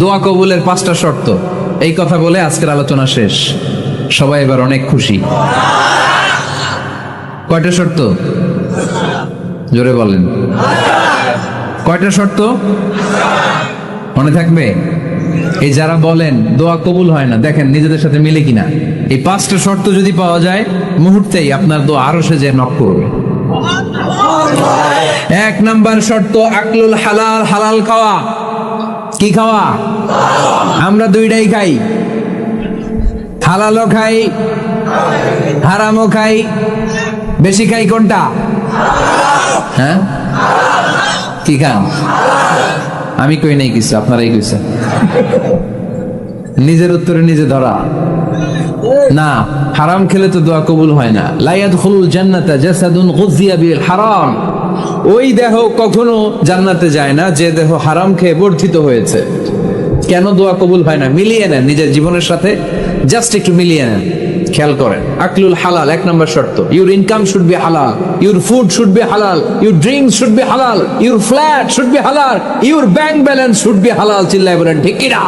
দোয়া কবুলের 5টা শর্ত, এই কথা বলে আজকের আলোচনা শেষ। সবাই এবার অনেক খুশি। কয়টা শর্ত? জোরে বলেন। কয়টা শর্ত মনে থাকবে? এই যারা বলেন দোয়া কবুল হয় না, দেখেন নিজেদের সাথে মিলে কিনা। এই 5টা শর্ত যদি পাওয়া যায়, মুহূর্তেই আপনার দোয়া আরো সে যে নক করবে। 1 নাম্বার শর্ত আকলুল হালাল, হালাল খাওয়া। কি খাওয়া? আমরা দুইটাই খাই, হালালও খাই হারামও খাই। বেশি খাই কোনটা? হ্যাঁ, কি খান? আমি কই নাই কিছু, আপনারাই কইছেন। নিজের উত্তরে নিজে ধরা না। হারাম খেলে তো দোয়া কবুল হয় না। লা ইয়াদখুলুল জান্নাতা জাসাদুন গুযিয়া বিল হারাম। ওই দেহ কখনো জান্নাতে যায় না যে দেহ হারাম খেয়ে বর্ধিত হয়েছে। কেন দোয়া কবুল হয় না? মিলিয়ে নেন নিজের জীবনের সাথে, জাস্ট একটু মিলিয়ে নেন, খেয়াল করেন। আকলুল হালাল 1 নম্বর শর্ত। ইউর ইনকাম শুড বি হালাল, ইউর ফুড শুড বি হালাল, ইউর ড্রিঙ্কস শুড বি হালাল, ইউর ফ্ল্যাট শুড বি হালাল, your bank balance should be হালাল। চিল্লায় বলেন ঠিক কি না?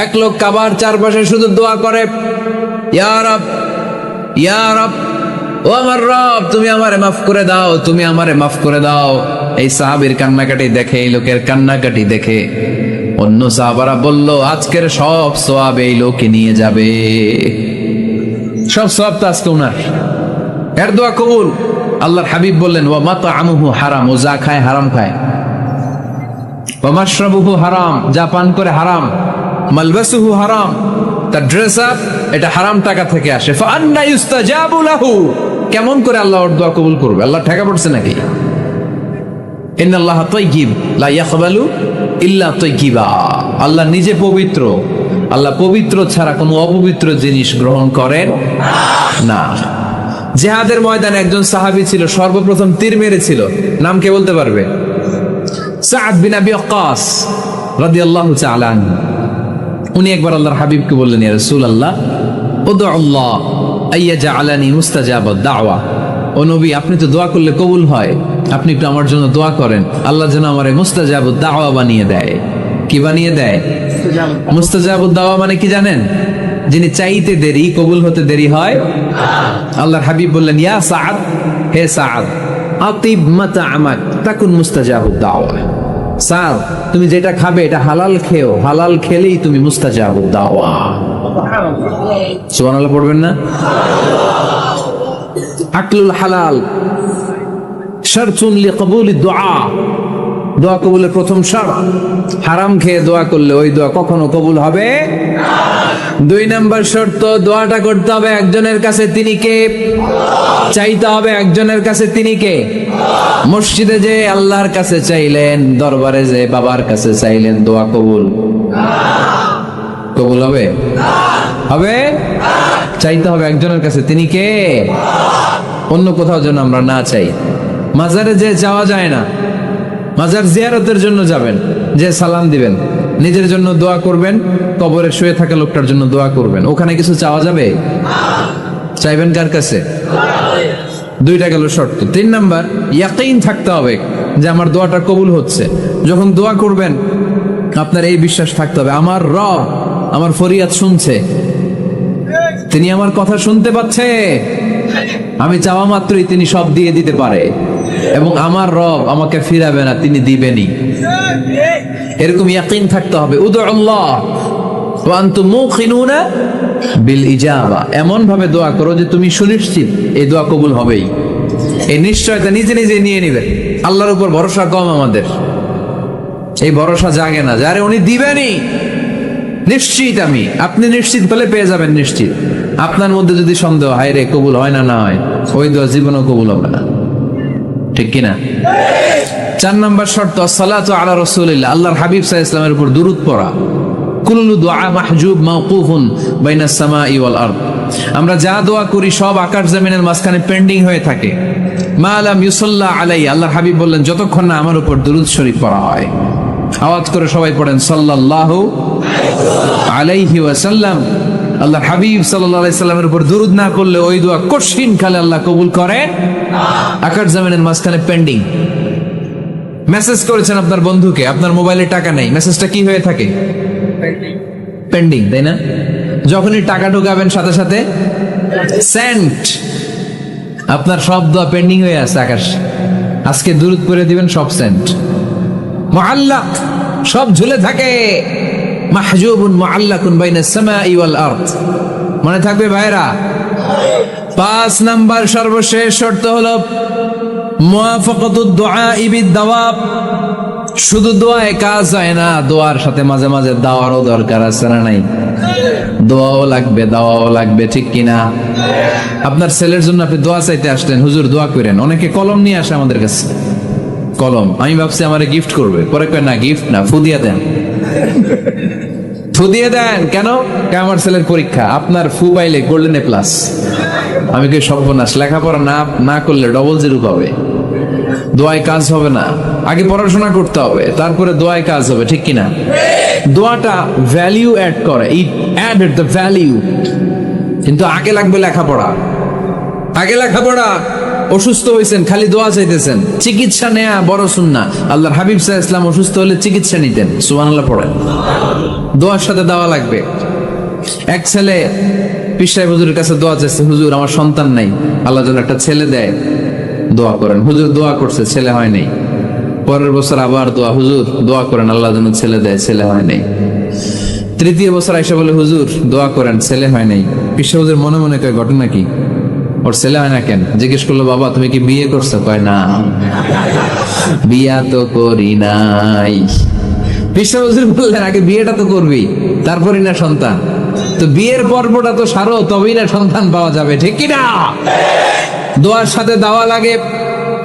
এক লোক কাবার চারপাশে শুধু দোয়া করে, ইয়া রব, ইয়া রব, ও আমার রব, তুমি আমারে মাফ করে দাও, তুমি আমারে মাফ করে দাও। এই সাহাবীর কান্নাকাটি দেখে, এই লোকের কান্নাকাটি দেখে অন্য সাহাবারা বলল, আজকের সব সওয়াব এই লোকে নিয়ে যাবে। সব সওয়াব তো আজকে উনার। এর দোয়া কবুল। আল্লাহর হাবিব বললেন, ওয়া মাতআমুহু হারাম, ও যা খায় হারাম খায়। ওয়া মাশরাবুহু হারাম, যা পান করে হারাম। মালবাসুহু হারাম, তার ড্রেস আপ এটা হারাম টাকা থেকে আসে। ফাআন্না ইউস্তাজাবু লাহু, কেমন করে আল্লাহ ওর দোয়া কবুল করবে? আল্লাহ ঠেকা পড়ছে নাকি? ইন্নাল্লাহা তাইয়্যিব লা ইয়াকবালু ইল্লা তাইয়্যিবা। আল্লাহ নিজে পবিত্র, আল্লাহ পবিত্র ছাড়া কোনো অপবিত্র জিনিস গ্রহণ করেন না। জিহাদের ময়দানে একজন সাহাবী ছিল, সর্বপ্রথম তীর মেরেছিল। নাম কে বলতে পারবে? সাদ বিন আবি ওয়াক্কাস রাদিয়াল্লাহু তাআলা আনহু। উনি একবার আল্লাহর হাবিবকে বললেন, ইয়া রাসূলুল্লাহ, উদউল্লাহ আইয়াজআলানি মুস্তাজাবাদ দাওয়া। ও নবী, আপনি তো দোয়া করলে কবুল হয়, আপনি একটু আমার জন্য দোয়া করেন, আল্লাহ যেন আমারে মুস্তাজাবুদ দাওয়া বানিয়ে দেয়। কি বানিয়ে দেয়? মুস্তাজাবুদ দাওয়া মানে কি জানেন? যিনি চাইতে দেরি, কবুল হতে দেরি হয়। আল্লাহর হাবিব বললেন, ইয়া সাআদ, হে সাআদ, আতিব মাতআমাক তাকুন মুস্তাজাবুদ দাওয়া। সাআদ, তুমি যেটা খাবে এটা হালাল খেও, হালাল খেলেই তুমি মুস্তাজাবুদ দাওয়া। সুবহানাল্লাহ পড়বেন না? আকলুল হালাল শারতুন লিকবুলিদ দুআ, দোয়া কবুলের প্রথম শর্ত। হারাম খেয়ে দোয়া করলে ওই দোয়া কখনো কবুল হবে না। 2 নম্বর শর্ত, দোয়াটা করতে হবে একজনের কাছে, তিনি কে? চাইতে হবে একজনের কাছে, তিনি কে? মসজিদে যে আল্লাহর কাছে চাইলেন, দরবারে যে বাবার কাছে চাইলেন, দোয়া কবুল কবুল হবে? হবে? চাইতে হবে একজনের কাছে, তিনি কে? অন্য কোথাও যেন আমরা না চাই। মাজারে যে যাওয়া যায় না, মাজার জিয়ারতের জন্য যাবেন, যে সালাম দিবেন, নিজের জন্য দোয়া করবেন, কবরে শুয়ে থাকা লোকটার জন্য দোয়া করবেন। ওখানে কিছু চাওয়া যাবে? চাইবেন কার কাছে? 2টা গেল শর্ত। 3 নাম্বার, ইয়াকিন থাকতে হবে যে আমার দোয়াটা কবুল হচ্ছে। যখন দোয়া করবেন আপনার এই বিশ্বাস থাকতে হবে, আমার রব আমার ফরিয়াদ শুনছে, তিনি আমার কথা শুনতে পাচ্ছে, আমি চাওয়া মাত্রই তিনি সব দিয়ে দিতে পারে, এবং আমার রব আমাকে ফিরাবে না, তিনি দিবেনই। এরকম ইয়াকিন থাকতে হবে। উদউল্লাহ ওয়া আনতুম মুকিনুনা বিল ইজাবা, এমন ভাবে দোয়া করো যে তুমি সুনিশ্চিত এই দোয়া কবুল হবেই। এই নিশ্চয়তা নিজে নিজে নিয়ে নিবেন। আল্লাহর উপর ভরসা কম আমাদের, এই ভরসা জাগে না যারে উনি দিবেনই। নিশ্চিত আমি, আপনি নিশ্চিত পেলে পেয়ে যাবেন নিশ্চিত। আপনার মধ্যে যদি সন্দেহ, হায় রে কবুল হয় না, না হয়, ওই দোয়া জীবনেও কবুল হবে না। ঠিক কিনা? 4 নম্বর শর্ত, সালাতু আলা রাসূলিল্লাহ, আল্লাহর হাবিব সাল্লাল্লাহু আলাইহি ওয়াসাল্লামের উপর দুরূদ পড়া। কুল্লু দুআ মাহজুব মাওকুফুন বাইনাস সামাই ওয়াল আরদ। আমরা যা দোয়া করি সব আকাশ জমিনের মাঝখানে পেন্ডিং হয়ে থাকে। মা লাম ইউসাল্লা আলাইহি, আল্লাহর হাবিব বললেন, যতক্ষণ না আমার উপর দুরূদ শরীফ পড়া হয়। আওয়াজ করে সবাই পড়েন, সাল্লাল্লাহু আলাইহি ওয়াসাল্লাম। আল্লাহর হাবিব সাল্লাল্লাহু আলাইহি সাল্লামের উপর দুরূদ না করলে ওই দোয়া কঠিন কালে আল্লাহ কবুল করে। আকাশ জমিনের মাঝখানে পেন্ডিং। মেসেজ করেছেন আপনার বন্ধুকে, আপনার মোবাইলে টাকা নেই, মেসেজটা কি হয়ে থাকে? পেন্ডিং, তাই না? যখনই টাকা ঢোকাবেন সাথে সাথে সেন্ট, আপনার সব দোয়া পেন্ডিং হয়ে আছে আকাশ। আজকে দুরূদ করে দিবেন, সব সেন্ট। মুআল্লাক, সব ঝুলে থাকে। মাহজুবুন মুআল্লাকুন বাইনাস সামাই ওয়াল আরদ। মনে থাকবে ভাইরা? 5 নাম্বার সর্বশেষ শর্ত হলো মুওয়াফাকাতুদ দুআই বিদ-দাওয়াব। শুধু দোয়ায় কাজ হয় না, দোয়ার সাথে মাঝে মাঝে দাওয়ারও দরকার আছে না নাই? দোয়াও লাগবে, দাওয়াও লাগবে, ঠিক কিনা? আপনার ছেলের জন্য আপনি দোয়া চাইতে আসলেন, হুজুর দোয়া করেন। অনেকে কলম নিয়ে আসে আমাদের কাছে, কলম। আমি ভাবছি আমারে গিফট করবে, পরে কয় না, গিফট না, ফু দিয়ে দেন। ফু দিয়ে দেন কেন? আমার ছেলের পরীক্ষা, আপনার ফু পাইলে গোল্ডেন এ প্লাস। আমি কি সর্বনাশ, লেখাপড়া না করলে ডবল জিরো পাবে, দোয়ায় কাজ হবে না। আগে পড়াশোনা করতে হবে, তারপরে দোয়ায় কাজ হবে, ঠিক কিনা? দোয়াটা ভ্যালিউ অ্যাড করে, ইট অ্যাডেড দ্য ভ্যালিউ। কিন্তু আগে লাগবে লেখাপড়া, আগে লেখাপড়া। অসুস্থ হয়েছেন, খালি দোয়া চাইতেছেন। চিকিৎসা নেয়া বড় সুন্নাহ। আল্লাহর হাবিব সাল্লাল্লাহু আলাইহি ওয়াসাল্লাম অসুস্থ হলে চিকিৎসা নিতেন। সুবহানাল্লাহ পড়েন। দোয়ার সাথে দাওয়া লাগবে। এক ছেলে পীর সাহেব হুজুরের কাছে দোয়া চাইছে, হুজুর আমার সন্তান নাই, আল্লাহ যেন একটা ছেলে দেয়, দোয়া করেন। হুজুর দোয়া করছে, ছেলে হয় নাই। পরের বছর আবার দোয়া, হুজুর দোয়া করেন আল্লাহ যেন ছেলে দেয়, ছেলে হয় নাই। তৃতীয় বছর আইসা বলে, হুজুর দোয়া করেন, ছেলে হয় নাই। পীর সাহেব হুজুর মনে মনে কয়, ঘটনা কি? ওর ছেলে হয় না কেন? জিজ্ঞেস করলো, বাবা তুমি কি বিয়ে করছো? কয় না, বিয়া তো করি নাই। পীর সাহেব হুজুর বললেন, আগে বিয়েটা তো করবি, তারপরই না সন্তান। তো বিয়ের পর্বটা তো সারো, তবেই না সন্তান পাওয়া যাবে, ঠিক কিনা? দোয়ার সাথে দাওয়া লাগে।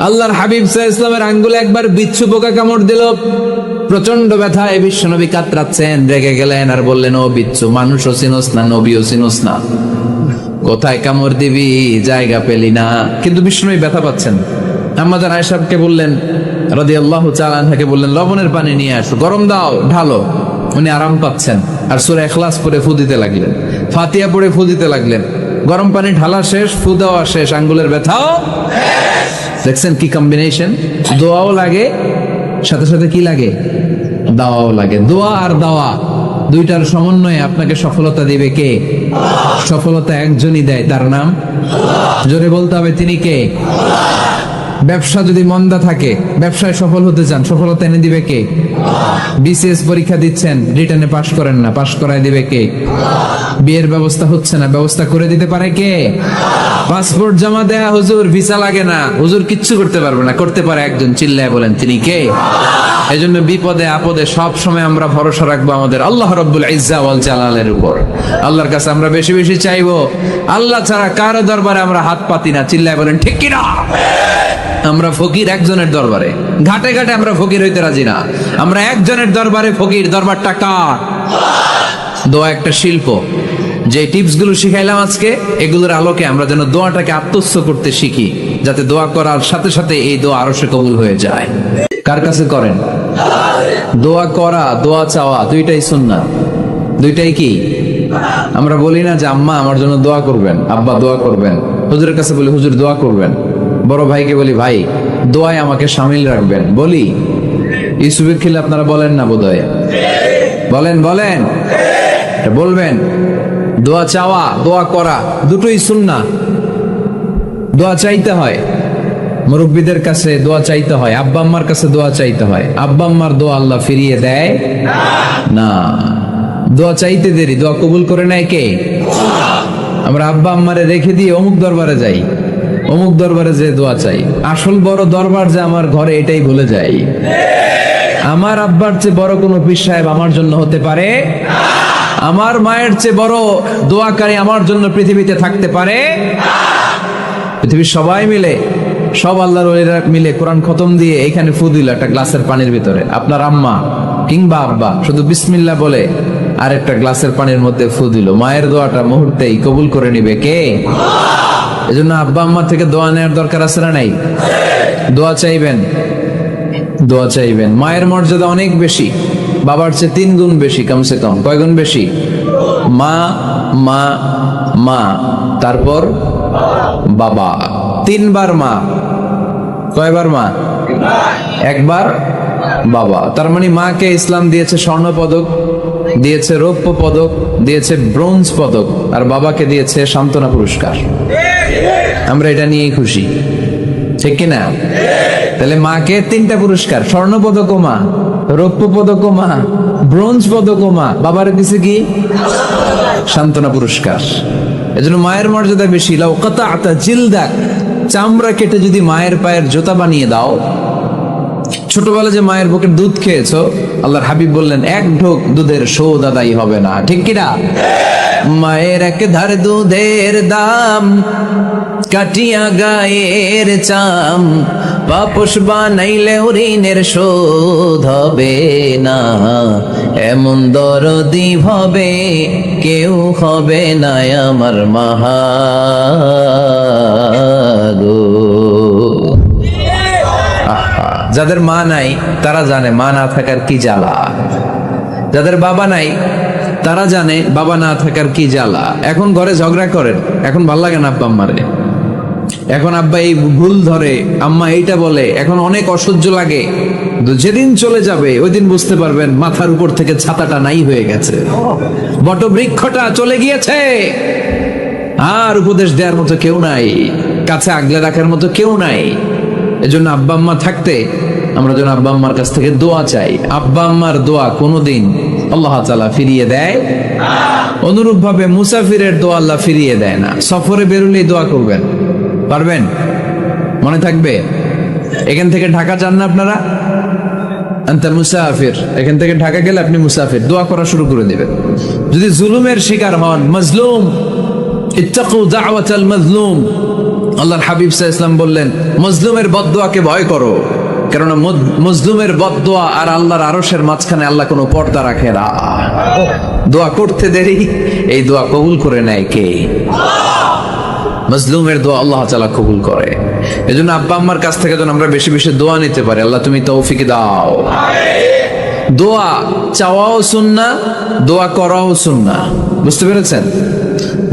আল্লাহর হাবিব সাল্লাল্লাহু আলাইহি ওয়াসাল্লামের আঙ্গুলে একবার বিচ্ছু পোকা কামড় দিল, প্রচন্ড ব্যথায় বিশ্বনবী কাতরাচ্ছেন, রেগে গেলেন আর বললেন, ও বিচ্ছু, মানুষও চিনোস না, নবীও চিনোস না, কোথায় কামড় দিবি, জায়গা পেলি না। কিন্তু বিশ্বনবী ব্যথা পাচ্ছেন। আমাদের আয়েশাকে বললেন রাদিয়াল্লাহু তাআলা আনহাকে বললেন, লবণের পানি নিয়ে আসো, গরম দাও, ঢালো। উনি আরাম পাচ্ছেন, আর সূরা ইখলাস পড়ে ফু দিতে লাগলেন, ফাতিহা পড়ে ফু দিতে লাগলেন। গরম পানি ঢালা শেষ, ফু দেওয়া শেষ, আঙ্গুলের ব্যথাও। দেখছেন কি কম্বিনেশন? দোয়াও লাগে, সাথে সাথে কি লাগে? দাওয়াও লাগে। দোয়া আর দাওয়া দুইটার সমন্বয়ে আপনাকে সফলতা দিবে কে? সফলতা একজনই দেয়, তার নাম জোরে বলতে হবে, তিনি কে? ব্যবসা যদি মন্দা থাকে, ব্যবসায় সফল হতে চান, সফলতা এনে দিবে কে? বিসিএস পরীক্ষা দিচ্ছেন, রিটেনে পাশ করেন না, পাশ করায় দিবে কে? বিয়ের ব্যবস্থা হচ্ছে না, ব্যবস্থা করে দিতে পারে কে? পাসপোর্ট জমা দেয়া, হুজুর ভিসা লাগে না, হুজুর কিচ্ছু করতে পারবে না, করতে পারে একজন, চিল্লায় বলেন তিনি কে? এজন্য বিপদে আপদে সব সময় আমরা ভরসা রাখবো আমাদের আল্লাহ রাব্বুল ইজ্জা ওয়াল জালালের উপর। আল্লাহর কাছে আমরা বেশি বেশি চাইবো। আল্লাহ ছাড়া কারো দরবারে আমরা হাত পাতি না, চিল্লায় বলেন ঠিক কি না? আমরা ফকির একজনের দরবারে, ঘাটে ঘাটে আমরা ফকির হইতে রাজি না, আমরা একজনের দরবারে ফকির। দরবারটা কার? দোয়া একটা শিল্প। যে টিপস গুলো শিখাইলাম আজকে, এগুলোর আলোকে আমরা যেন দোয়াটাকে আত্মস্থ করতে শিখি, যাতে দোয়া করার সাথে সাথে এই দোয়া আরো সে কবুল হয়ে যায়। কার কাছে করেন? দোয়া করা, দোয়া চাওয়া দুইটাই সুন্নাত। দুইটাই কি? আমরা বলি না যে আম্মা আমার জন্য দোয়া করবেন, আব্বা দোয়া করবেন। হুজুরের কাছে বলি, হুজুর দোয়া করবেন। বড় ভাইকে বলি, ভাই দোয়ায় আমাকে শামিল রাখবেন। বলি, ইউসুফের খিলে আপনারা বলেন না বোধহয়? বলেন বলেন, বলবেন। দোয়া চাওয়া, দোয়া করা দুটোই সুন্নাত। দোয়া চাইতে হয়, মুরব্বীদের কাছে দোয়া চাইতে হয়, আব্বা আম্মার কাছে দোয়া চাইতে হয়। আব্বা আম্মার দোয়া আল্লাহ ফিরিয়ে দেয় না। দোয়া চাইতে দেরি, দোয়া কবুল করে নেয় কে? আমরা আব্বা আম্মারে রেখে দিয়ে অমুক দরবারে যাই, অমুক দরবারে যে দোয়া চাই। আসল বড় দরবার যে আমার ঘরে, এটাই ভুলে যাই। আমার আব্বার চেয়ে বড় কোনো পীর সাহেব আমার জন্য হতে পারে, আমার মায়ের চেয়ে বড় দোয়াকারী আমার জন্য পৃথিবীতে থাকতে পারে। পৃথিবীর সবাই মিলে, সব আল্লাহর ওলিরা মিলে কোরআন খতম দিয়ে এখানে ফু দিল একটা গ্লাসের পানির ভিতরে, আপনার আম্মা কিংবা আব্বা শুধু বিসমিল্লাহ বলে আর একটা গ্লাসের পানির মধ্যে ফু দিল, মায়ের দোয়াটা মুহূর্তেই কবুল করে নিবে কে? এজন্য আব্বা আম্মা থেকে দোয়া নেওয়ার দরকার আছে না নাই? দোয়া চাইবেন, দোয়া চাইবেন। মায়ের মর্যাদা অনেক বেশি, বাবার চেয়ে 3 গুণ বেশি, কমসে কম। কয় গুণ বেশি? মা মা মা, তারপর বাবা। 3 বার মা। কয়বার মা? 1 বার বাবা। তার মানে মাকে ইসলাম দিয়েছে স্বর্ণ পদক, দিয়েছে রৌপ্য পদক, দিয়েছে ব্রোঞ্জ পদক, আর বাবাকে দিয়েছে সান্ত্বনা পুরস্কার। আমরা এটা নিয়েই খুশি, ঠিক কিনা? তাহলে মাকে 3টা পুরস্কার, স্বর্ণ পদকও মা, রৌপ্য পদকও মা, ব্রোঞ্জ পদকও মা, বাবার দিছে কি? সান্ত্বনা পুরস্কার। এজন্য মায়ের মর্যাদা বেশি। লাউ কাতাআতা জিলদাক, চামড়া কেটে যদি মায়ের পায়ের জুতা বানিয়ে দাও। ছোটবেলা যে মায়ের বুকের দুধ খেয়েছো, আল্লাহর হাবিব বললেন 1 ঢোক দুধের শোধ আদায় হবে না, ঠিক কিনা? মায়ের এক ধার দুধের দাম, কাটিয়া গায়ের চাম, পাপোশ বানাইলে ঋণের শোধ হবে না। এমন দরদি হবে কেউ হবে না আমার মাহাগো। যাদের মা নাই তারা জানে মা না থাকার কি জ্বালা, যাদের বাবা নাই তারা জানে বাবা না থাকার কি জ্বালা। এখন ঘরে ঝগড়া করেন, এখন ভাল লাগে না আব্বা আম্মারে, এখন আব্বা এই ভুল ধরে, আম্মা এইটা বলে, এখন অনেক অসহ্য লাগে। যেদিন চলে যাবে ওই দিন বুঝতে পারবেন মাথার উপর থেকে ছাতাটা নাই হয়ে গেছে, বটবৃক্ষটা চলে গিয়েছে, আর উপদেশ দেওয়ার মতো কেউ নাই, কাছে আগলে রাখার মতো কেউ নাই। এজন্য আব্বা আম্মা থাকতে আমরা যেন আব্বা আম্মার কাছ থেকে দোয়া চাই। আব্বা আম্মার দোয়া কোনোদিন আল্লাহ তাআলা ফিরিয়ে দেয়? অনুরূপ ভাবে মুসাফিরের দোয়া আল্লাহ ফিরিয়ে দেয় না। সফরে বেরোলেই দোয়া করবেন, পারবেন? মনে থাকবে? এখান থেকে ঢাকা যান না আপনারা, আনতা মুসাফির, এখান থেকে ঢাকা গেলে আপনি মুসাফির, দোয়া করা শুরু করে দিবেন। যদি জুলুমের শিকার হন, মাজলুম, ইত্তাকু দাওয়াতাল মাজলুম, আল্লাহর হাবিব সাল্লাল্লাহু আলাইহি ওয়াসাল্লাম বললেন মজলুমের বদদোয়াকে ভয় করো, কারণ মজলুমের বদদোয়া আর আল্লাহর আরশের মাঝখানে আল্লাহ কোনো পর্দা রাখে না। দোয়া করতে দেরি, এই দোয়া কবুল করে নেয় কে? মজলুমের দোয়া আল্লাহ তাআলা কবুল করে। এজন্য আব্বা আম্মার কাছ থেকে যেন আমরা বেশি বেশি দোয়া নিতে পারি। আল্লাহ তুমি তৌফিক দাও। দোয়া চাওয়াও সুন্নাহ, দোয়া করাও সুন্নাহ। বুঝতে পেরেছেন?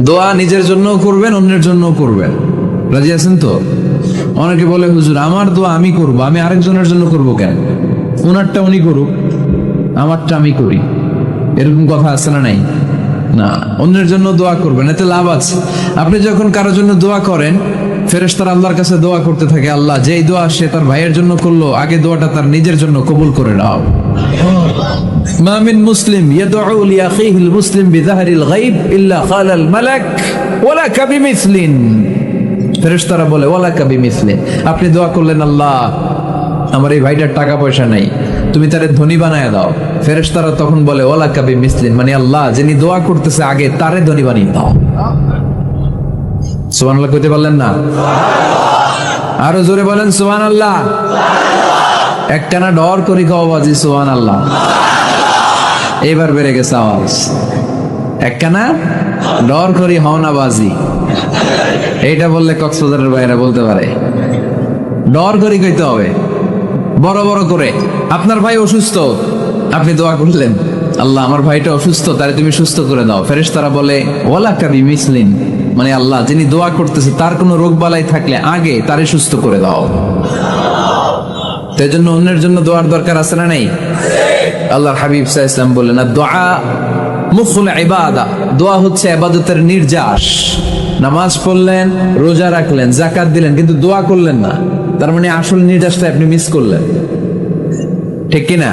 দোয়া নিজের জন্যও করবেন, অন্যের জন্যও করবেন। রাজি আছেন তো? অনেকে বলে হুজুর আমার দোয়া আমি করব, আমি আরেকজনের জন্য করব কেন? ওনারটা উনি করুক, আমারটা আমি করি, এরকম কথা আছে না? নাই না, অন্যের জন্য দোয়া করবেন, এতে লাভ আছে। আপনি যখন কারোর জন্য দোয়া করেন, ফেরেশতারা আল্লাহর কাছে দোয়া করতে থাকে, আল্লাহ যেই দোয়া সে তার ভাইয়ের জন্য করলো, আগে দোয়াটা তার নিজের জন্য কবুল করে নাও। মা মিন মুসলিম ইয়াদউ লিআখিহিল মুসলিম বিযাহরিল গায়ব ইল্লা ক্বালাল মালাক ওয়ালাকা বিমিসলিন। ফেরেশতারা বলে ওয়ালাকা বিমিসলিন, আপনি দোয়া করলেন আল্লাহ আমার এই ভাইটার টাকা পয়সা নাই, তুমি তারে ধনী বানায় দাও। ফেরেশতারা তখন বলে ওয়ালাকা বিমিসলিন, মানে আল্লাহ যিনি দোয়া করতেছে আগে তারে ধনী বানিয়ে দাও। সুবহানাল্লাহ কইতে পারলেন না? আরো জোরে বলেন সুবহানাল্লাহ। একটানা ডর করি কওয়াজি সুবহানাল্লাহ। এবার বেড়ে গেছে আওয়াজ। একটানা ডর করি হওনাবাজি, এইটা বললে কক্সবাজারের বাইরে বলতে পারে। ডর করি কইতে হবে বড় বড় করে। আপনার ভাই অসুস্থ, আপনি দোয়া করলেন আল্লাহ আমার ভাইটা অসুস্থ, তারে তুমি সুস্থ করে দাও। ফেরেশতারা বলে ওয়ালাকা বিমিসলিন, মানে আল্লাহ যিনি দোয়া করতেছে তার কোনো রোগ বালাই থাকলে আগে তারে সুস্থ করে দাও। তাই জন্য অন্যের জন্য দোয়ার দরকার আছে না নাই? আল্লাহর হাবিব সাল্লাল্লাহু আলাইহি ওয়াসাল্লাম বলেন দোয়া মুখুল ইবাদা, দোয়া হচ্ছে ইবাদতের নির্যাস। নামাজ পড়লেন, রোজা রাখলেন, যাকাত দিলেন, কিন্তু দোয়া করলেন না, তার মানে আসল নির্যাসটা আপনি মিস করলেন, ঠিক কিনা?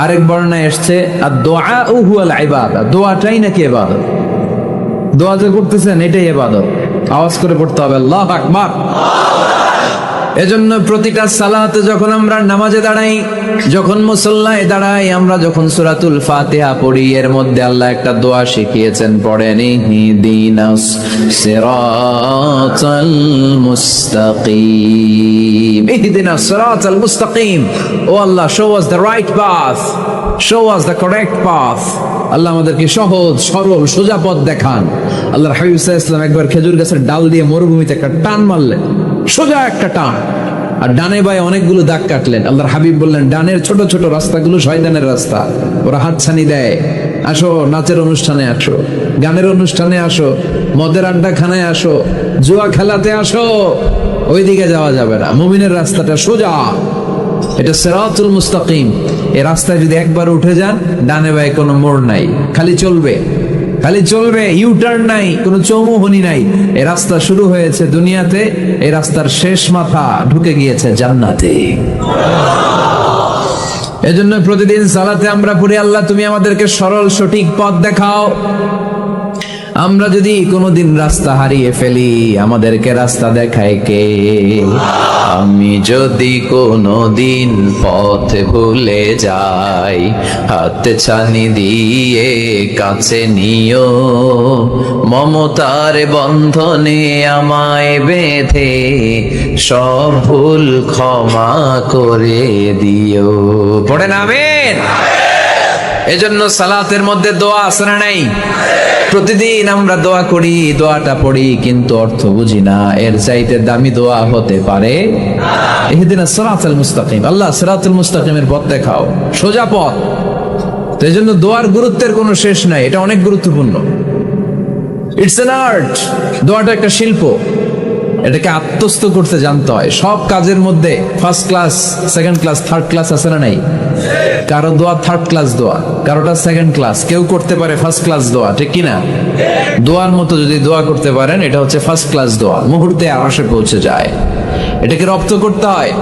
আরেক বর্ণনায় এসেছে আদ-দুআ হুয়াল ইবাদা, দোয়াটাই নাকি ইবাদত। দোয়া যে করতেছেন এটাই ইবাদত। আওয়াজ করে পড়তে হবে আল্লাহু আকবার। এজন্য প্রতিটা সালাতে যখন আমরা নামাজে দাঁড়াই, যখন মুসল্লায় দাঁড়াই, আমরা যখন সূরাতুল ফাতিহা পড়ি, এর মধ্যে আল্লাহ একটা দোয়া শিখিয়েছেন, পড়েন ইহদিনাস সিরাতাল মুস্তাকিম। ইহদিনাস সিরাতাল মুস্তাকিম, ও Allah show us the right path, show us the correct path. Allah আমাদেরকে সহজ সরল সোজা পথ দেখান। আল্লাহর হাবিব সাল্লাল্লাহু আলাইহি ওয়াসাল্লাম একবার খেজুর গাছের ডাল দিয়ে মরুভূমিতে একটা টান মারলেন, সোজা একটা টান, আর ডানে বায়ে অনেকগুলো দাগ কাটলেন। আল্লাহর হাবিব বললেন ডানের ছোট ছোট রাস্তাগুলো শয়তানের রাস্তা, ওরা হাতছানি দেয়। আসো নাচের অনুষ্ঠানে আসো, গানের অনুষ্ঠানে আসো, মদের আড্ডা খানায় আসো, জুয়া খেলাতে আসো, ওইদিকে যাওয়া যাবে না। মুমিনের রাস্তাটা সোজা, এটা সিরাতুল মুস্তাকিম। এই রাস্তায় যদি একবার উঠে যান, ডানে বায়ে কোনো মোড় নাই, খালি চলবে, খালি চলবে, ইউটার্ন নাই, কোনো চৌমুহনী নাই। এই রাস্তা শুরু হয়েছে দুনিয়াতে, এই রাস্তার শেষ মাথা ঢুকে গিয়েছে জান্নাতে। এজন্য প্রতিদিন সালাতে আমরা পড়ি, আল্লাহ তুমি আমাদেরকে সরল সঠিক পথ দেখাও। আমরা যদি কোনোদিন রাস্তা হারিয়ে ফেলি, আমাদেরকে রাস্তা দেখায় কে? আমি যদি কোনোদিন পথ ভুলে যাই, হাতে ছানি দিয়ে কাছে নিও, মমতার বন্ধনে আমায় বেঁধে সব ভুল ক্ষমা করে দিও। পড়েন আমিন। এজন্য সালাতের মধ্যে দোয়া আছে না নাই? প্রতিদিন আমরা দোয়া করি, দোয়াটা পড়ি, কিন্তু অর্থ বুঝি না। এর চাইতে দামি দোয়া হতে পারে ইহদিনাস সিরাতাল মুস্তাকিম। আল্লাহ সিরাতুল মুস্তাকিমের পথ দেখাও, সোজা পথ। তো এজন্য দোয়ার গুরুত্বের কোনো শেষ নাই, এটা অনেক গুরুত্বপূর্ণ। It's an art. দোয়াটা একটা শিল্প, এটাকে আত্মস্থ করতে জানতে হয়। সব কাজের মধ্যে first class, second class, third class আছে না নাই? কারো দোয়া থার্ড ক্লাস দোয়া, কারোটা সেকেন্ড ক্লাস, কেউ করতে পারে ফার্স্ট ক্লাস দোয়া, ঠিক কিনা? দোয়ার মতো যদি দোয়া করতে পারেন, এটা হচ্ছে ফার্স্ট ক্লাস দোয়া, মুহূর্তে আরশে পৌঁছে যায়। এটাকে রপ্ত করতে হয়,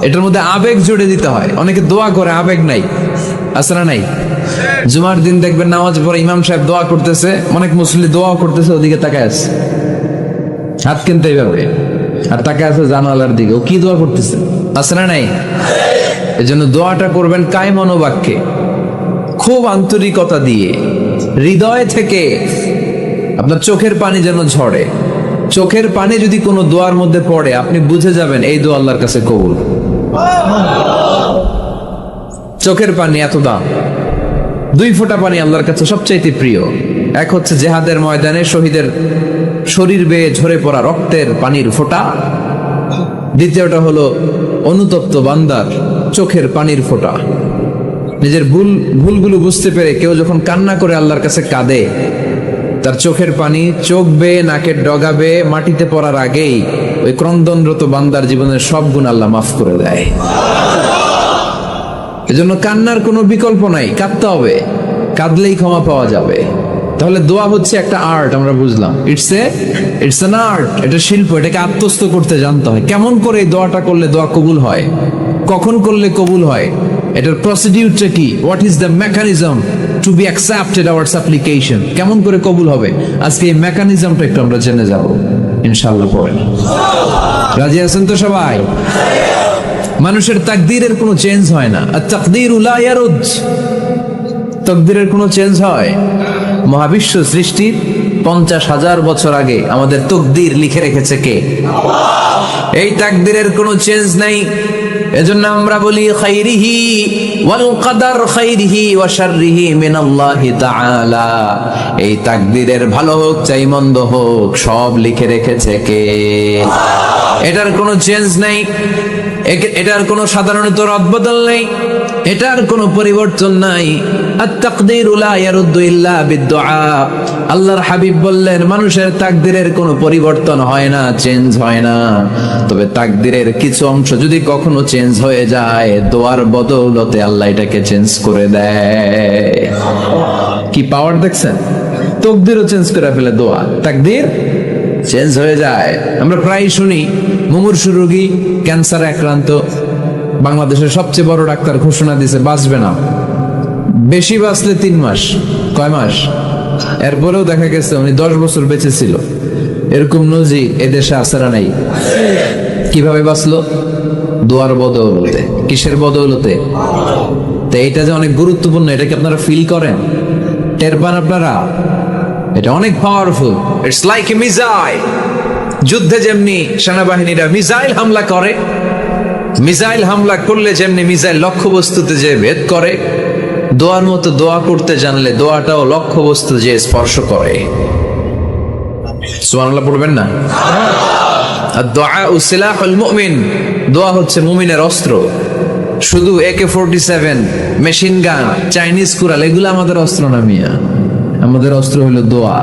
এটার মধ্যে আবেগ জুড়ে দিতে হয়। অনেকে দোয়া করে, আবেগ নাই, আছে না নাই? জুমার দিন দেখবেন নামাজ পড়ে ইমাম সাহেব দোয়া করতেছে, অনেক মুসল্লি দোয়া করতেছে, ওদিকে তাকায় আছে, হাত কিনতে এইভাবে, আর তাকায় আছে জানালার দিকে, ও কি দোয়া করতেছে, আছে না নাই? এজন্য দোয়াটা করবেন কায় মনোবাক্যে, খুব আন্তরিকতা দিয়ে, হৃদয় থেকে। আপনার চোখের পানি যেন ঝরে। চোখের পানি যদি কোনো দোয়ার মধ্যে পড়ে, আপনি বুঝে যাবেন এই দোয়া আল্লাহর কাছে কবুল। চোখের পানি এত দাম। 2 ফোঁটা পানি আল্লাহর কাছে সবচাইতে প্রিয়। এক হচ্ছে জেহাদের ময়দানে শহীদের শরীর বেয়ে ঝরে পড়া রক্তের পানির ফোঁটা। দ্বিতীয়টা হলো অনুতপ্ত বান্দার চোখের পানির ফোঁটা। নিজের ভুলগুলো বুঝতে পেরে কেউ যখন কান্না করে আল্লাহর কাছে কাঁদে, তার চোখের পানি চোখ বেয়ে নাকের ডগা বেয়ে মাটিতে পড়ার আগেই ওই ক্রন্দনরত বান্দার জীবনের সব গুণ আল্লাহ মাফ করে দেয়। এজন্য কান্নার কোনো বিকল্প নাই, কাঁদতে হবে, কাঁদলেই ক্ষমা পাওয়া যাবে। তাহলে দোয়া হচ্ছে একটা আর্ট, আমরা বুঝলাম। ইটস অ্যান আর্ট, এটা শিল্প, এটাকে আত্মস্থ করতে জানতে হয়। কেমন করে এই দোয়াটা করলে দোয়া কবুল হয়, কখন করলে কবুল হয়, এটার প্রসিডিউরটা কি, what is the mechanism two be accepted hour সাপ্লিকেশন, কেমন করে কবুল হবে, আজকে এই মেকানিজমটা একটু আমরা জেনে যাব ইনশাআল্লাহ। পড়েন, রাজি আছেন তো সবাই? মানুষের তাকদীরের কোনো চেঞ্জ হয় না। আর তাকদীরু লা ইয়ারুদ, তাকদীরের কোনো চেঞ্জ হয়? মহাবিশ্ব সৃষ্টির 50,000 বছর আগে আমাদের তাকদীর লিখে রেখেছে কে? এই তাকদীরের কোনো চেঞ্জ নাই। এজন্য আমরা বলি খাইরিহি ওয়াল কদর, খাইরিহি ওয়া শাররিহি মিনাল্লাহি তাআলা। এই তাকদীরের ভালো হোক চাই মন্দ হোক, সব লিখে রেখেছে কে? এটার কোনো চেঞ্জ নাই, এটার কোনো সাধারণত রদবদল নেই, এটার কোনো পরিবর্তন নাই। আত-তাকদীরু লা ইয়ারুদ্দু ইল্লা বিদ-দুআ। আল্লাহর হাবিব বললেন, মানুষের তাকদীরের কোনো পরিবর্তন হয় না, চেঞ্জ হয় না। তবে তাকদীরের কিছু অংশ যদি কখনো চেঞ্জ হয়ে যায়, দোয়ার বদৌলতে আল্লাহ এটাকে চেঞ্জ করে দেয়। কি পাওয়ার দেখছেন? তাকদীরও চেঞ্জ করে ফেলে দোয়া, তাকদীর চেঞ্জ হয়ে যায়। আমরা প্রায় শুনি মুমূর্ষু রোগী, ক্যান্সারে আক্রান্ত, বাংলাদেশের সবচেয়ে বড় ডাক্তার ঘোষণা দিয়েছে বাঁচবে না, বেশি বাঁচলে 3 মাস। কয় মাস? এরপরেও দেখা গেছে উনি 10 বছর বেঁচে ছিল। এরকম নজির এদেশে আছে না নাই? কিভাবে বাঁচলো? দোয়ার বদৌলতে। কিসের বদৌলতে? তো এইটা যে অনেক গুরুত্বপূর্ণ, এটা কি আপনারা ফিল করেন, টের পান আপনারা? এটা অনেক powerful. It's like a missile. যুদ্ধে যেমনি সেনাবাহিনীরা মিসাইল হামলা করে, মিসাইল হামলা করলে যেমনি মিসাইল লক্ষ্যবস্তুতে যে ভেদ করে, দোয়ার মতো দোয়া করতে জানলে দোয়াটাও লক্ষ্যবস্তু যে স্পর্শ করে। সুবহানাল্লাহ পড়বেন না? আদ-দুআউ সিলাহুল মুমিন। দোয়া হচ্ছে মুমিনের অস্ত্র। শুধু AK-47, মেশিন গান, চাইনিজ কুড়াল এগুলো আমাদের অস্ত্র না মিয়া। আমাদের অস্ত্র হলো দোয়া।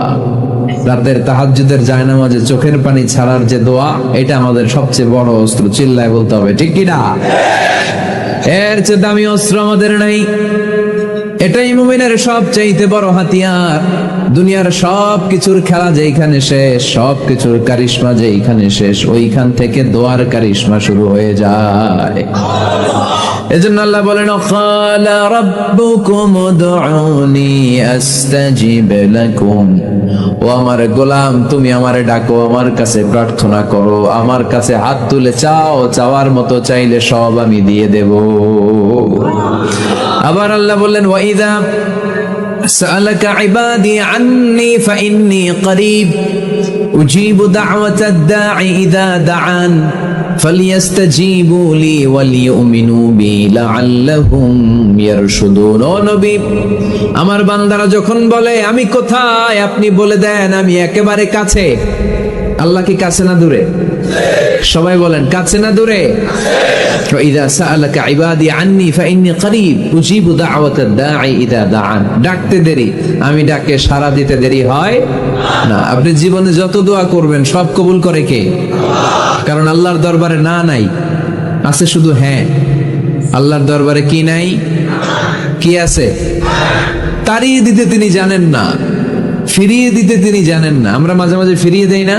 রাতের তাহাজ্জুদের জায়নামাজে চোখের পানি ছাড়ার যে দোয়া, এটা আমাদের সবচেয়ে বড় অস্ত্র। চিল্লায় বলতে হবে ঠিক কি না? এর চেয়ে দামি অস্ত্র আমাদের নাই। এটাই মুমিনের সবচাইতে বড় হাতিয়ার। দুনিয়ার সব কিছুর খেলা যেখানে শেষ, সব কিছুর কারিশমা যেখানে শেষ, ওইখান থেকে দোয়ার কারিশমা শুরু হয়ে যায়। এজন্য আল্লাহ বলেন, ক্বালা রাব্বুকুম উদউনি আস্তাজিব লাকুম। ও আমার গোলাম, তুমি আমারে ডাকো, আমার কাছে প্রার্থনা করো, আমার কাছে হাত তুলে চাও, চাওয়ার মতো চাইলে সব আমি দিয়ে দেব। আবার আল্লাহ বললেন, ওয়া ইযা সাআলাকা ইবাদি আন্নী ফাইন্নী করিব উজিবু দাওয়াতাদ দাঈ ইযা দাআন ফালিয়াস্তাজিবু লি ওয়ালিউমিনু বি লাআল্লাহুম ইয়ারশুদুন। ও নবী, আমার বান্দারা যখন বলে আমি কোথায়, আপনি বলে দেন আমি একেবারে কাছে। আল্লাহ কি কাছে না দূরে? সবাই বলেন কাছে না দূরে? ইযা সাআলাকা ইবাদি আন্নী ফাইন্নী করিব উজিবু দাওয়াতাদ দাঈ ইযা দাআন। ডাকতে দেরি, আমি ডাকে সাড়া দিতে দেরি হয় না। আপনি জীবনে যত দোয়া করবেন সব কবুল করে কে? কারণ আল্লাহর দরবারে না নাই, আছে শুধু হ্যাঁ। আল্লাহর দরবারে কি নাই? কি আছে? তাড়িয়ে দিতে তিনি জানেন না, ফিরিয়ে দিতে তিনি জানেন না। আমরা মাঝে মাঝে ফিরিয়ে দেই না,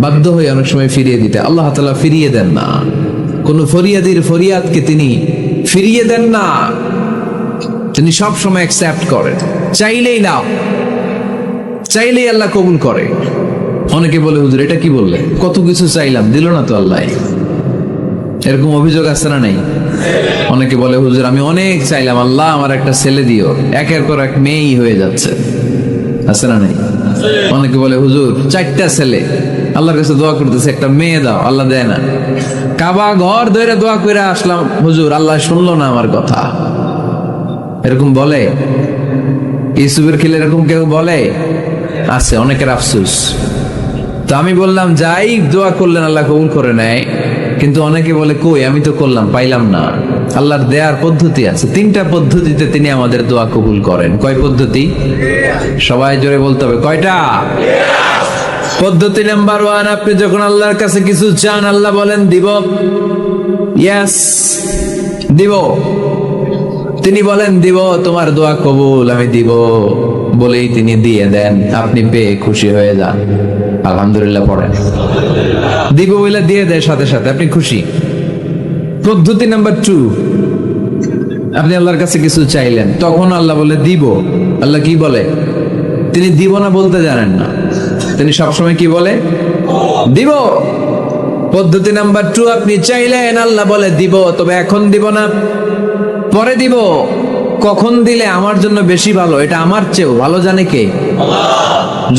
বাধ্য হই অনেক সময় ফিরিয়ে দিতে। আল্লাহ তাআলা ফিরিয়ে দেন না। কোন ফরিয়াদির ফরিয়াদকে তিনি ফিরিয়ে দেন না, তিনি সব সময় অ্যাকসেপ্ট করেন। চাইলেই না, চাইলেই আল্লাহ কবুল করে। অনেকে বলে, হুজুর এটা কি বললে, কত কিছু চাইলাম দিল না তো আল্লাহ। এরকম অভিযোগ আছে না নাই? অনেকে বলে, হুজুর আমি অনেক চাইলাম, আল্লাহ আমার একটা ছেলে দিও, একের পর এক মেয়েই হয়ে যাচ্ছে। আছে না নাই? অনেকে বলে, হুজুর 4টা ছেলে, আল্লাহর কাছে দোয়া করতেছে একটা মেয়ে দাও, আল্লাহ দেয় না। কাবা ঘর ধরে দোয়া করে আসলাম, হুজুর আল্লাহ শুনলো না আমার কথা। এরকম বলে? ইউসুফের খিলে এরকম কেউ বলে? আছে, অনেকের আফসোস। তো আমি বললাম, যাই দোয়া করলেন আল্লাহ কবুল করে নেয়, কিন্তু অনেকে বলে কই আমি তো করলাম পাইলাম না। আল্লাহর দেয়ার পদ্ধতি আছে, 3টা পদ্ধতিতে তিনি আমাদের দোয়া কবুল করেন। কয় পদ্ধতি? সবাই জোরে বলতে হবে, কয়টা? পদ্ধতি নাম্বার 1, আপনি যখন আল্লাহর কাছে কিছু চান আল্লাহ বলেন দিব, ইয়েস দিব। তিনি বলেন দিব, তোমার দোয়া কবুল, আমি দিব বলেই তিনি দিয়ে দেন। আপনি পেয়ে খুশি হয়ে যান, আলহামদুলিল্লাহ পড়েন। দিব বলে দিয়ে দেয় সাথে সাথে, আপনি খুশি। পদ্ধতি নাম্বার 2, আপনি আল্লাহর কাছে কিছু চাইলেন, তখন আল্লাহ বলে দিব। আল্লাহ কি বলে? তিনি দিব না বলতে জানেন না, তিনি সবসময় কি বলে? দিব। পদ্ধতি নাম্বার 2, আপনি চাইলেন, আল্লাহ বলে দিব, তবে এখন দিব না, পরে দিব। কখন দিলে আমার জন্য বেশি ভালো, এটা আমার চেয়েও ভালো জানে কে?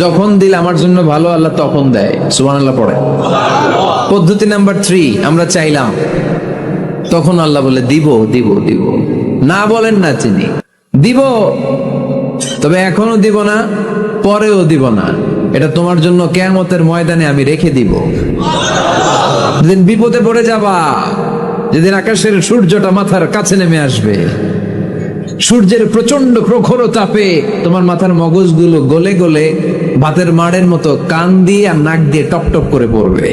যখন দিলে আমার জন্য ভালো আল্লাহ তখন দেয়। সুবহানাল্লাহ পড়ে। পদ্ধতি নাম্বার 3, আমরা চাইলাম, তখন আল্লাহ বলে দিব দিব দিব। না বলেন না তিনি, দিব, তবে এখনো দিব না, পরেও দিব না, এটা তোমার জন্য কিয়ামতের ময়দানে আমি রেখে দিব। যেদিন বিপদে পড়ে যাবা, যেদিন আকাশের সূর্যটা মাথার কাছে নেমে আসবে, সূর্যের প্রচন্ড প্রখর তাপে তোমার মাথার মগজগুলো গলে গলে ভাতের মাড়ের মতো কান দিয়ে আর নাক দিয়ে টপ টপ করে পড়বে।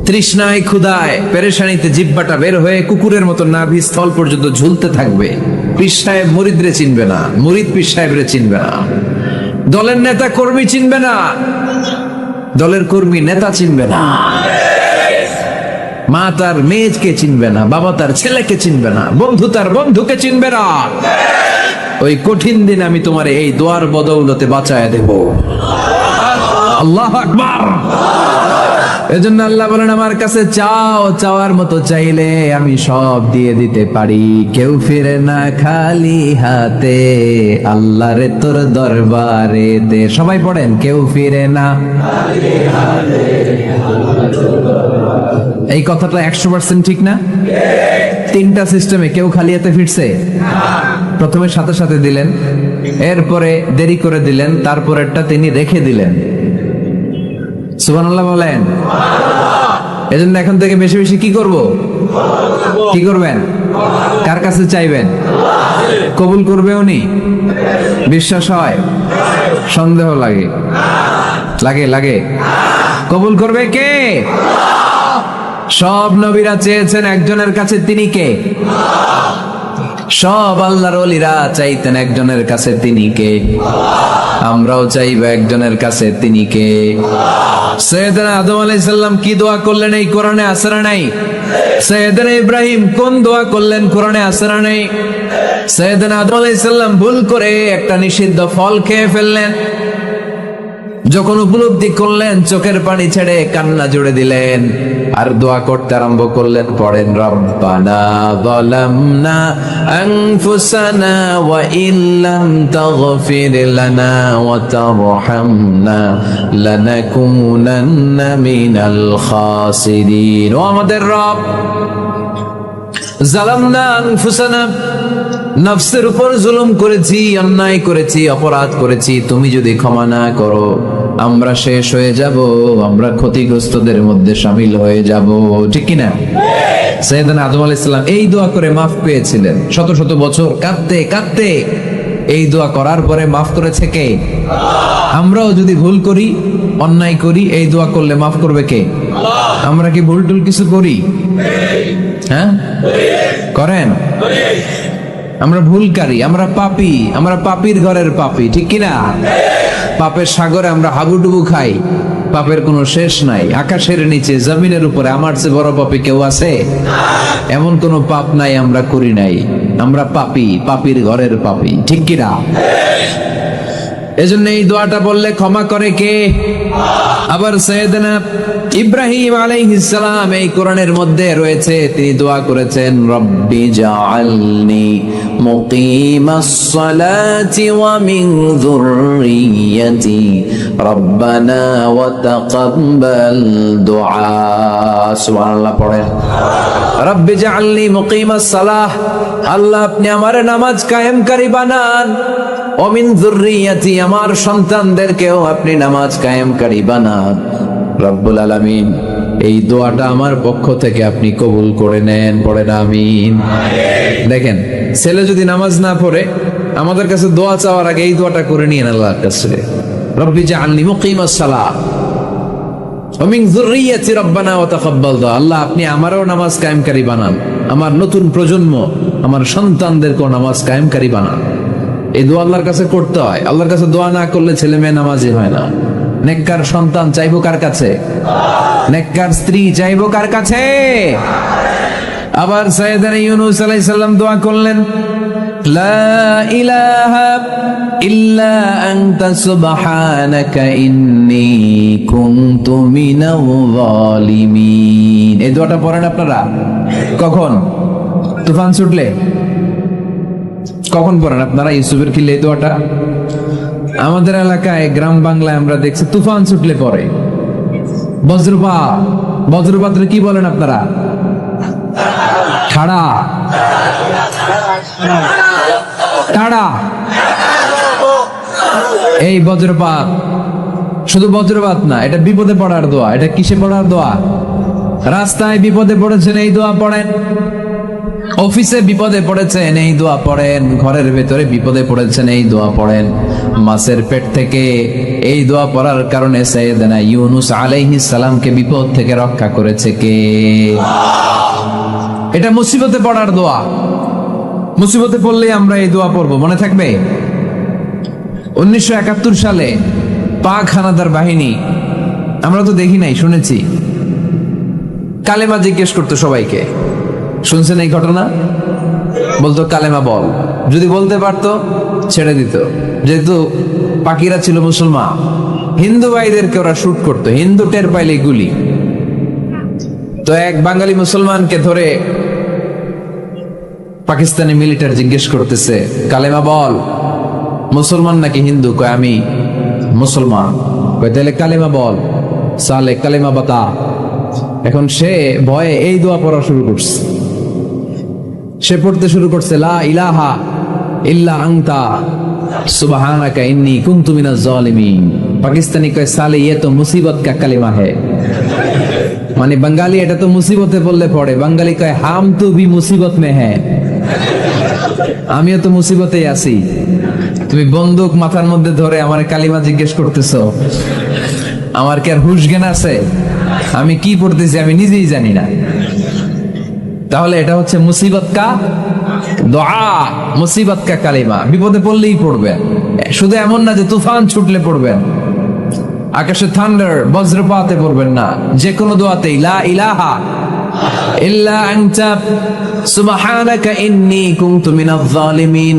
তৃষ্ণায় ক্ষুধায় পেরেশানিতে জিহ্বাটা বের হয়ে কুকুরের মতো নাভি স্থল পর্যন্ত ঝুলতে থাকবে। পীর সাহেব মুরিদরে চিনবে না, মুরিদ পীর সাহেবরে চিনবে না, দলের নেতা কর্মী চিনবে না, দলের কর্মী নেতা চিনবে না, মা তার মেয়েকে চিনবে না, বাবা তার ছেলেকে চিনবে না, বন্ধু তার বন্ধুকে চিনবে না। ওই কঠিন দিন আমি তোমার এই দোয়ার বদৌলতে বাঁচায় দেব। আল্লাহু আকবার। এজন্য আল্লাহ বলেন, আমার কাছে চাও, চাওয়ার মতো চাইলে আমি সব দিয়ে দিতে পারি। কেউ ফিরে না খালি হাতে, আল্লাহরে তোর দরবারে দে। সবাই পড়েন, কেউ ফিরে না খালি হাতে। এই কথাটা 100% ঠিক না? 3টা সিস্টেমে কেউ খালি হাতে ফিরছে? প্রথমে সাথে সাথে দিলেন, এরপরে দেরি করে দিলেন, তারপরেরটা তিনি রেখে দিলেন। সুবহানাল্লাহ বলেন। এজন্য এখন থেকে বেশি বেশি কি করব? কি করবেন? কার কাছে চাইবেন? কবুল করবে উনি? বিশ্বাস হয়? সন্দেহ লাগে? লাগে লাগে? কবুল করবে কে? সব নবীরা চেয়েছেন একজনের কাছে, তিনি কে? সব আল্লাহর ওলিরা চাইতেন একজনের কাছে, তিনি কে? আমরাও চাইব একজনের কাছে, তিনি কে? সৈয়দনা আদম আলাইহিস সালাম কি দোয়া করলেন এই কোরআনে আছে না নাই? সৈয়দনা ইব্রাহিম কোন দোয়া করলেন কোরআনে আছে না নাই? সৈয়দনা আদম আলাইহিস সালাম ভুল করে একটা নিষিদ্ধ ফল খেয়ে ফেললেন, যখন উপলব্ধি করলেন চোখের পানি ছেড়ে কান্না জুড়ে দিলেন আর দোয়া করতে আরম্ভ করলেন। পড়েন, রব্বানা যালামনা আনফুসানা ওয়া ইল্লাম তাগফির লানা ওয়া তারহামনা লানাকুনান্না মিনাল খাসিরিন। ও আমাদের রব, যালামনা আনফুসানা, নফসের উপর জুলুম করেছি, অন্যায় করেছি, অপরাধ করেছি, তুমি যদি ক্ষমা না করো আমরা শেষ হয়ে যাব, আমরা ক্ষতিগ্রস্তদের মধ্যে শামিল হয়ে যাব, ঠিক কিনা? সাইয়েদনা আদম আলাইহিস সালাম এই দোয়া করে মাফ পেয়েছিলেন। শত শত বছর কাঁদতে কাঁদতে এই দোয়া করার পরে মাফ করেছে কে? আমরাও যদি ভুল করি, অন্যায় করি, এই দোয়া করলে মাফ করবে কে? আমরা কি ভুল টুল কিছু করি? হ্যাঁ, করেন? আমরা ভুলকারী, আমরা পাপী, আমরা পাপীর ঘরের পাপী, ঠিক কিনা? পাপের সাগরে আমরা হাবুডুবু খাই, পাপের কোনো শেষ নাই। আকাশের নিচে, জমিনের উপরে আমার চেয়ে বড় পাপী কেউ আছে? এমন কোনো পাপ নাই আমরা করি নাই। আমরা পাপী, পাপীর ঘরের পাপী, ঠিক কিনা? এজন্য এই দোয়াটা বললে ক্ষমা করে কে? আবার সাইয়েদনা ইব্রাহিম আলাইহিস সালাম এই কোরআনের মধ্যে রয়েছে, তিনি দোয়া করেছেন, রব্বি জাআলনি মুকিমাস সালাতি ওয়া মিন যুররিয়্যাতি রব্বানা ওয়া তাকাব্বাল দুআ। সুবহানাল্লাহ পড়েন, রব্বি জাআলনি মুকিমাস সালাহ, আল্লাহ আপনি আমার নামাজ কায়েমকারী বানান, ওয়া মিন যুররিয়্যাতি, আমার সন্তানদেরকেও আপনি নামাজ কায়েমকারী বানান। রব্বুল আলামিন এই দোয়াটা আমার পক্ষ থেকে আপনি কবুল করে নেন, পড়েন আমিন। দেখেন, ছেলে যদি নামাজ না পড়ে আমাদের কাছে দোয়া চাওয়ার আগে এই দোয়াটা করে নিয়েন আল্লাহর কাছে, রব্বি জাআলনি মুকিমাস সালাহ ওয়া মিন যুররিয়্যাতি রব্বানা ওয়া তাকাব্বাল দুআ, আল্লাহ আপনি আমারও নামাজ কায়েমকারী বানান, আমার নতুন প্রজন্ম, আমার সন্তানদেরকেও নামাজ কায়েমকারী বানান। এই দোয়া আল্লাহর কাছে করতে হয়। আল্লাহর কাছে দোয়া না করলে ছেলে মেয়ে নামাজি হয় না। নেককার সন্তান চাইবো কার কাছে? নেককার স্ত্রী চাইবো কার কাছে? আবার সাইয়েদনা ইউনূস আলাইহিস সালাম দোয়া করলেন, লা ইলাহা ইল্লা আনতা সুবহানাকা ইন্নী কুনতু মিনাল যালিমিন। এই দোয়াটা পড়েন আপনারা কখন? তুফান ছুটলে? কখন পড়েন আপনারা ইউসুফের খিলে এই দোয়াটা? আমাদের এলাকায় গ্রাম বাংলায় আমরা দেখছি তুফান ছুটলে পড়ে। বজ্রপাত, বজ্রপাতের কি বলেন আপনারা? ঠাড়া, টাড়া। এই বজ্রপাত শুধু বজ্রপাত না, এটা বিপদে পড়ার দোয়া। এটা কিসে পড়ার দোয়া? রাস্তায় বিপদে পড়েছেন এই দোয়া পড়েন, অফিসে বিপদে পড়েছেন এই দোয়া পড়েন, ঘরের ভেতরে বিপদে পড়েছেন এই দোয়া পড়েন। মাছের পেট থেকে এই দোয়া পড়ার কারণে সাইয়েদনা ইউনূস আলাইহিস সালামকে বিপদ থেকে রক্ষা করেছে কে? এটা মুসিবতে পড়ার দোয়া। মুসিবতে পড়লেই আমরা এই দোয়া পড়বো, মনে থাকবে? 1971 সালে পাক হানাদার বাহিনী, আমরা তো দেখি নাই, শুনেছি, কালেমা জিজ্ঞেস করতো সবাইকে। শুনছেন এই ঘটনা? বলতো কালেমা বল, যদি বলতে পারতো ছেড়ে দিত। যেহেতু পাকিরা ছিল মুসলমান, হিন্দু ভাইদেরকে ওরা শুট করতো, হিন্দু টের পাইলে গুলি। তো এক বাঙালি মুসলমানকে ধরে পাকিস্তানি মিলিটারি জিজ্ঞেস করতেছে, কালেমা বল। মুসলমান নাকি হিন্দু? কয় আমি মুসলমান। কয় তাহলে কালেমা বল। সালে কালেমা বাতা। এখন সে ভয়ে এই দোয়া পড়া শুরু করছে। সে পড়তে শুরু করছে, লা ইলাহা ইল্লা আনতা সুবহানাকা ইন্নী কুনতু মিনাজ জালিমিন। পাকিস্তানি কয় সালে ये तो मुसीबत का कलिमा है। মানে বাঙালি এটা তো মুসিবতে পড়লে পড়ে, বাঙালি কয় হাম তো ভি মুসিবত মে হ্যাঁ, আমিও তো মুসিবতেই আছি। তুমি বন্দুক মাথার মধ্যে ধরে আমার কালিমা জিজ্ঞেস করতেছো, আমার কি আর হুশ জ্ঞান আছে? আমি কি পড়তেছি আমি নিজেই জানি না। তাহলে এটা হচ্ছে মুসিবত কা দোয়া, মুসিবত কা কালিমা। বিপদে পড়লেই পড়বেন, শুধু এমন না যে তুফান ছুটলে পড়বেন, আকাশে থান্ডার বজ্রপাতে পড়বেন না, যে কোনো দোয়াতেই লা ইলাহা ইল্লা আনতা সুবহানাকা ইন্নী কুনতু মিনাজ জালিমিন।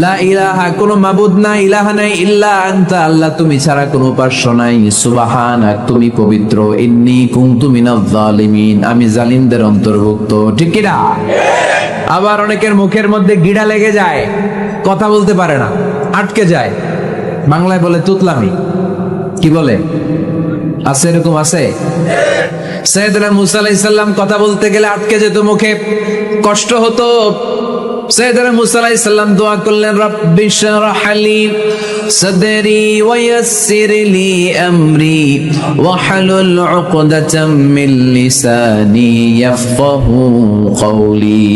লা ইলাহা, কোনো মাবুদ নাই, ইলাহা নাই, ইল্লা আনতা, আল্লাহ তুমি ছাড়া কোনো উপাস্য নাই, সুবহানাক তুমি পবিত্র, ইন্নী কুনতু মিনাজ জালিমিন আমি জালিমদের অন্তর্ভুক্ত। ঠিক কি না? আবার অনেকের মুখের মধ্যে গিড়া লেগে যায়, কথা বলতে পারে না, আটকে যায়, বাংলায় বলে তুতলামি। কি বলে? আছে, এরকম আছে। সাইয়েদনা মুসা আলাইহিস সালাম কথা বলতে গেলে আটকে যেত, মুখে কষ্ট হতো। সাইয়েদনা মুসা আলাইহিস সালাম দোয়া করলেন, রাব্বি শরহ লি সাদরি ওয়া ইয়াসসির লি আমরি ওয়াহলুল উকদাতাম মিন লিসানি ইয়াফকাহু কওলি।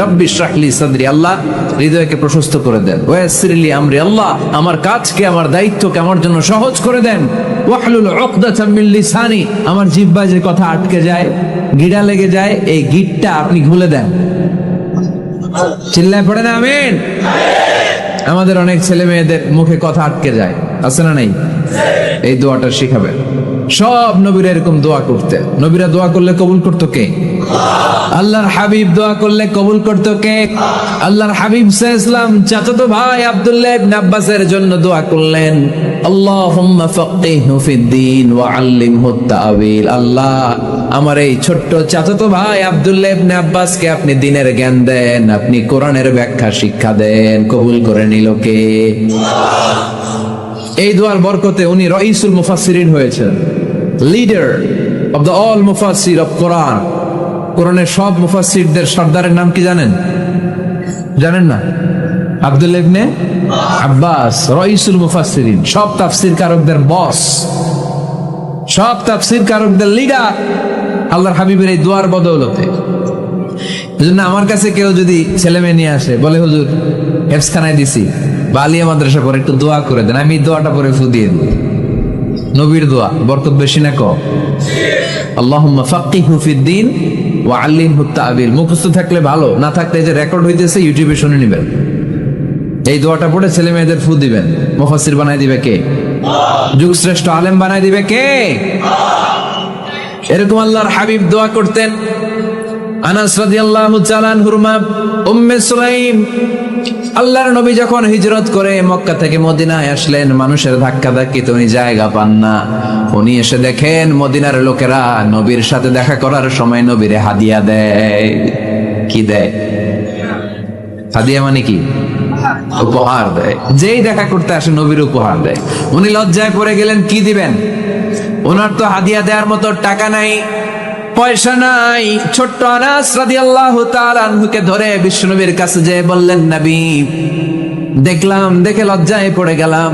রাব্বি শরহ লি সাদরি, আল্লাহ হৃদয়কে প্রশস্ত করে দেন। ওয়া ইয়াসসির লি আমরি, আল্লাহ আমার কাজকে, আমার দায়িত্বকে আমার জন্য সহজ করে দেন। ওয়াহলুল উকদাতাম মিন লিসানি, আমার জিহ্বায় যে কথা আটকে যায়, গিড়া লেগে যায়, এই গিটটা আপনি খুলে দেন। চিল্লায় পড়ে না আমিন। আমাদের অনেক ছেলে মেয়েদের মুখে কথা আটকে যায়, আছে না নাই? এই দোয়াটা শিখাবেন। সব নবীরা এরকম দোয়া করতেন। নবীরা দোয়া করলে কবুল করতো কে? আল্লাহর হাবিব দোয়া করলে কবুল করতো কে? আল্লাহর হাবিব সাল্লাল্লাহু আলাইহি ওয়াসাল্লাম চাচাতো ভাই আব্দুল্লাহ ইবনে আব্বাসের জন্য দোয়া করলেন, আল্লাহুম্মা ফাক্কিহহু ফিদ-দীন ওয়া আল্লিমহু আত-তা'ওয়িল। আল্লাহ আমার এই ছোট্ট চাচাতো ভাই আব্দুল্লাহ ইবনে আব্বাসকে আপনি দ্বীনের জ্ঞান দেন, আপনি কোরআনের ব্যাখ্যা শিক্ষা দেন। কবুল করে নিল কে? এই দোয়ার বরকতে উনি রাইসুল মুফাসসিরিন হয়েছেন, লিডার অফ দ্য অল মুফাসসির অফ কোরআন। কোরআনের সব মুফাসসিরদের সর্দারের নাম কি জানেন? জানেন না? আব্দুল্লাহ ইবনে আব্বাস রাইসুল মুফাসসিরিন, সব তাফসীর কারকদের বস, সব তাফসীর কারকদের লিডার, আল্লাহর হাবিবের এই দোয়ার বদৌলতে। এজন্য আমার কাছে কেউ যদি ছেলে মেয়ে নিয়ে আসে, বলে হুজুর হেফজখানায় দিছি বা আলিয়া মাদ্রাসা করে একটু দোয়া করে দেন, আমি দোয়াটা পরে ফু দিয়ে দিই। নবীর দোয়া বরকত বেশি না কম? আল্লাহুম্মা ফাক্কিহহু ফিদ-দীন ওয়া আল্লিমহু আত-তা'ওয়িল। মুখস্থ থাকলে ভালো, না থাকলে যে রেকর্ড হইতেছে ইউটিউবে শুনে নেবেন। এই দোয়াটা পড়ে ছেলে মেয়েদের ফু দিবেন। মুফাসসির বানাই দিবে কে? যুগশ্রেষ্ঠ আলেম বানাই দিবে কে? এরকম আল্লাহর হাবিব দোয়া করতেন। আনাস রাদিয়াল্লাহু তাআলা আনহুর মা উম্মে সুলাইম, আল্লাহর নবী যখন হিজরত করে মক্কা থেকে মদিনায় আসলেন, মানুষের ধাক্কা ধাক্কিতে উনি জায়গা পান না। উনি এসে দেখেন মদিনার লোকেরা নবীর সাথে দেখা করার সময় নবীরে হাদিয়া দেয়। কি দেয়? হাদিয়া মানে কি? উপহার দেয়। যেই দেখা করতে আসে নবীর উপহার দেয়। উনি লজ্জায় পড়ে গেলেন, কি দিবেন? ওনার তো হাদিয়া দেওয়ার মতো টাকা নাই, পয়সা নাই। ছোট্ট আনাস রাদিয়াল্লাহু তাআলা আনহুকে ধরে বিশ্বনবীর কাছে যেয়ে বললেন, নবী দেখলাম, দেখে লজ্জায় পড়ে গেলাম,